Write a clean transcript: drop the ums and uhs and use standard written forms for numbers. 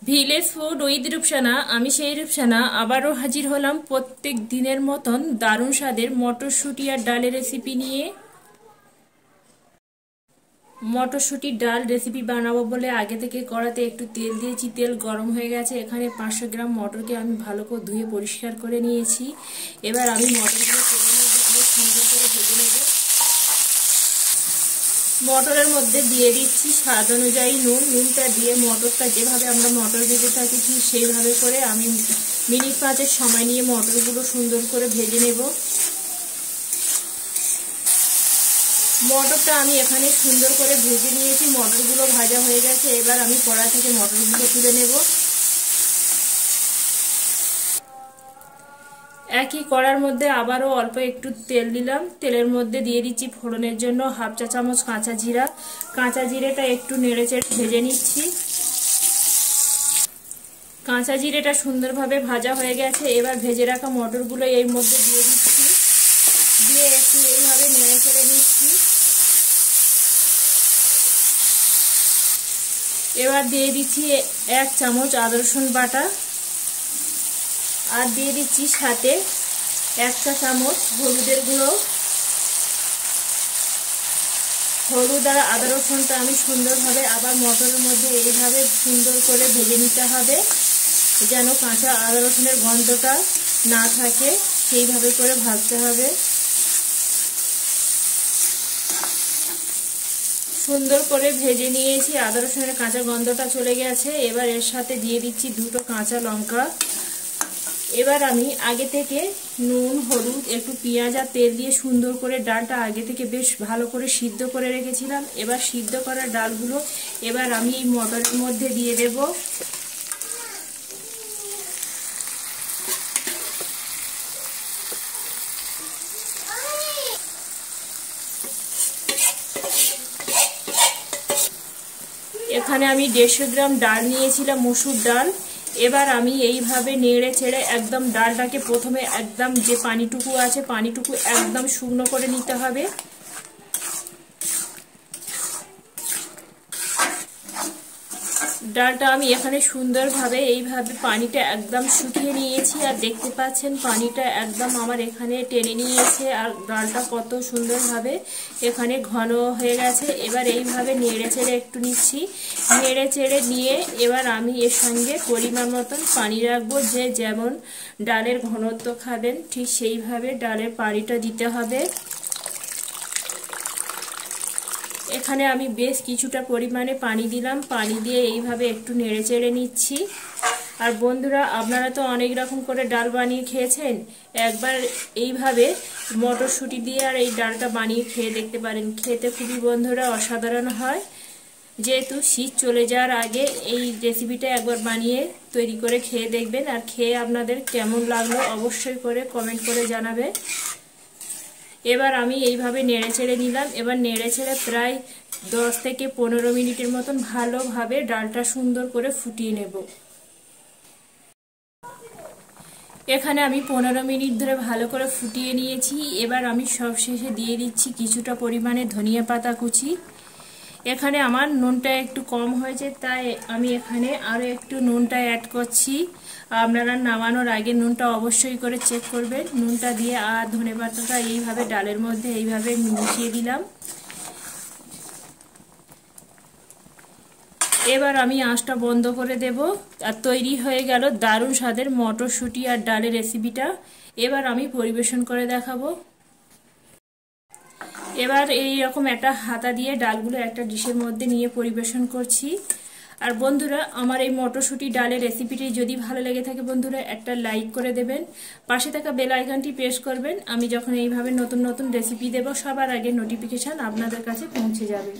Village food with Rupsana. আমি সেই রূপসানা আবারও হাজির হলাম প্রত্যেক দিনের মতন দারুণ স্বাদের মটরশুঁটি আর ডালের রেসিপি নিয়ে। মটরশুঁটির ডাল রেসিপি বানাবো বলে আগে থেকে কড়াতে একটু তেল দিয়েছি। তেল গরম হয়ে গেছে। এখানে 500 গ্রাম মটরকে আমি ভালো করে ধুয়ে পরিষ্কার করে নিয়েছি। এবার আমি মটরগুলো তেলের মধ্যে দিয়ে সুন্দর করে ভেজে নেব। মটরের মধ্যে দিয়ে দিচ্ছি স্বাদ অনুযায়ী নুন। নুনটা দিয়ে মটরটা যেভাবে আমরা মটর ভেজে থাকি ঠিক সেইভাবে করে আমি মিনিট 5 সময় নিয়ে মটরগুলো সুন্দর করে ভেজে নেব। মটরটা আমি এখানে সুন্দর করে ভেজে নিয়েছি। মটরগুলো ভাজা হয়ে গেছে। এবার আমি কড়া থেকে মটরগুলো তুলে নেব। একই কড়ার মধ্যে আবারও অল্প একটু তেল দিলাম। তেলের মধ্যে দিয়ে দিচ্ছি ফোড়নের জন্য 1/2 চা চামচ কাঁচা জিরা। কাঁচা জিরেটা একটু নেড়েচেড়ে ভেজে নিচ্ছি। কাঁচা জিরেটা সুন্দরভাবে ভাজা হয়ে গেছে। এবার ভেজে রাখা মটরগুলো এর মধ্যে দিয়ে দিচ্ছি। দিয়ে একটু এইভাবে নেড়েচেড়ে নিচ্ছি। এবার দিয়ে দিচ্ছি 1 চামচ আদা রসুন বাটা। আর দিয়ে দিচ্ছি সাথে 1 চা চামচ হলুদের গুঁড়ো। হলুদ আর আদা রসুনটা আমি সুন্দরভাবে আবার মটরের মধ্যে এইভাবে সুন্দর করে ভেজে নিতে হবে, যেন কাঁচা আদা রসুনের গন্ধটা না থাকে, সেইভাবে করে ভাজতে হবে। সুন্দর করে ভেজে নিয়েছি। আদা রসুনের কাঁচা গন্ধটা চলে গেছে। এবার এর সাথে দিয়ে দিচ্ছি 2টো কাঁচা লঙ্কা। এবার আমি আগে থেকে নুন, হলুদ, একটু পেঁয়াজ আর তেল দিয়ে সুন্দর করে ডালটা আগে থেকে বেশ ভালো করে সিদ্ধ করে রেখেছিলাম। এবার সিদ্ধ করা ডালগুলো এবার আমি এই মটরের মধ্যে দিয়ে দেব। এখানে আমি 150 গ্রাম ডাল নিয়েছিলাম, মসুর ডাল। এবার আমি এইভাবে নেড়ে ছেড়ে একদম ডালটাকে প্রথমে একদম যে পানিটুকু আছে পানিটুকু একদম শুকনো করে নিতে হবে। ডালটা আমি এখানে সুন্দরভাবে এইভাবে পানিটা একদম শুকিয়ে নিয়েছি। আর দেখতে পাচ্ছেন পানিটা একদম আমার এখানে টেনে নিয়েছে। আর ডালটা কত সুন্দরভাবে এখানে ঘন হয়ে গেছে। এবার এইভাবে নেড়ে চেড়ে একটু নিচ্ছি। নেড়ে চেড়ে নিয়ে এবার আমি এর সঙ্গে পরিমাণ মতন পানি রাখবো। যে যেমন ডালের ঘনত্ব খাবেন ঠিক সেইভাবে ডালের পানিটা দিতে হবে। এখানে আমি বেশ কিছুটা পরিমাণে পানি দিলাম। পানি দিয়ে এইভাবে একটু নেড়ে চেড়ে নিচ্ছি। আর বন্ধুরা, আপনারা তো অনেক রকম করে ডাল বানিয়ে খেয়েছেন, একবার এইভাবে মটরশুঁটি দিয়ে আর এই ডালটা বানিয়ে খেয়ে দেখতে পারেন। খেতে খুবই বন্ধুরা অসাধারণ হয়। যেহেতু শীত চলে যাওয়ার আগে এই রেসিপিটা একবার বানিয়ে তৈরি করে খেয়ে দেখবেন। আর খেয়ে আপনাদের কেমন লাগলো অবশ্যই করে কমেন্ট করে জানাবে। এবার আমি এইভাবে নেড়ে ছেড়ে নিলাম। এবার নেড়ে ছেড়ে প্রায় 10 থেকে 15 মিনিটের মতন ভালোভাবে ডালটা সুন্দর করে ফুটিয়ে নেব। এখানে আমি 15 মিনিট ধরে ভালো করে ফুটিয়ে নিয়েছি। এবার আমি সবশেষে দিয়ে দিচ্ছি কিছুটা পরিমাণে ধনিয়া পাতা কুচি। এখানে আমার নুনটা একটু কম হয়েছে, তাই আমি এখানে আরও একটু নুনটা অ্যাড করছি। আপনারা নামানোর আগে নুনটা অবশ্যই করে চেক করবেন। নুনটা দিয়ে আর ধনেপাতাটা এইভাবে ডালের মধ্যে এইভাবে মিশিয়ে দিলাম। এবার আমি আঁচটা বন্ধ করে দেব। আর তৈরি হয়ে গেল দারুণ স্বাদের মটরশুঁটি আর ডালের রেসিপিটা। এবার আমি পরিবেশন করে দেখাবো। এবার এই রকম একটা হাতা দিয়ে ডালগুলো একটা ডিশের মধ্যে নিয়ে পরিবেশন করছি। আর বন্ধুরা, আমার এই মটরশুঁটি ডালের রেসিপিটি যদি ভালো লেগে থাকে বন্ধুরা একটা লাইক করে দেবেন। পাশে থাকা বেল আইকনটি প্রেস করবেন। আমি যখন এইভাবে নতুন নতুন রেসিপি দেব সবার আগে নোটিফিকেশান আপনাদের কাছে পৌঁছে যাবে।